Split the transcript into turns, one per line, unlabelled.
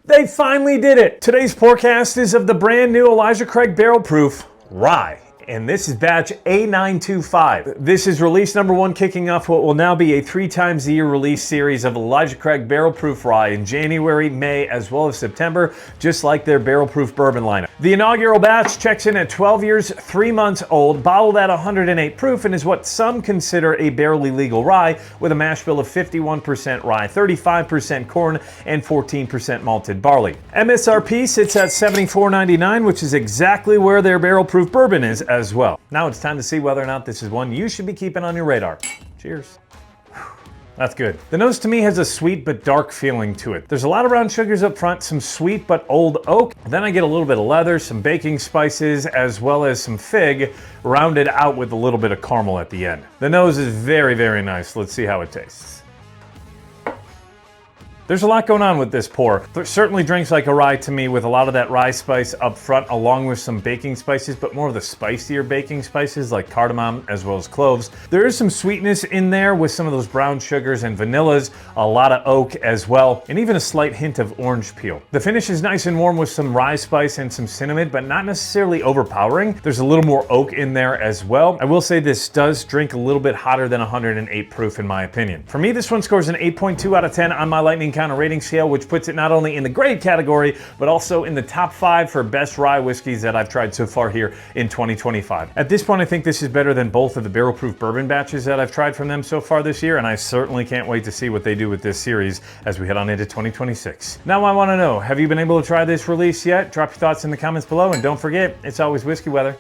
They finally did it! Today's forecast is of the brand new Elijah Craig Barrel Proof Rye. And this is batch A925. This is release number 1, kicking off what will now be a 3 times a year release series of Elijah Craig Barrel Proof Rye in January, May, as well as September, just like their Barrel Proof Bourbon lineup. The inaugural batch checks in at 12 years, 3 months old, bottled at 108 proof, and is what some consider a barely legal rye, with a mash bill of 51% rye, 35% corn, and 14% malted barley. MSRP sits at $74.99, which is exactly where their Barrel Proof Bourbon is as well. Now it's time to see whether or not this is one you should be keeping on your radar. Cheers. That's good. The nose to me has a sweet but dark feeling to it. There's a lot of brown sugars up front, some sweet but old oak. Then I get a little bit of leather, some baking spices, as well as some fig, rounded out with a little bit of caramel at the end. The nose is very, very nice. Let's see how it tastes. There's a lot going on with this pour. It certainly drinks like a rye to me, with a lot of that rye spice up front, along with some baking spices, but more of the spicier baking spices like cardamom as well as cloves. There is some sweetness in there with some of those brown sugars and vanillas, a lot of oak as well, and even a slight hint of orange peel. The finish is nice and warm with some rye spice and some cinnamon, but not necessarily overpowering. There's a little more oak in there as well. I will say this does drink a little bit hotter than 108 proof in my opinion. For me, this one scores an 8.2 out of 10 on my Lightning Counter rating scale, which puts it not only in the grade category, but also in the top 5 for best rye whiskeys that I've tried so far here in 2025. At this point, I think this is better than both of the Barrel Proof Bourbon batches that I've tried from them so far this year, and I certainly can't wait to see what they do with this series as we head on into 2026. Now I want to know, have you been able to try this release yet? Drop your thoughts in the comments below, and don't forget, it's always whiskey weather.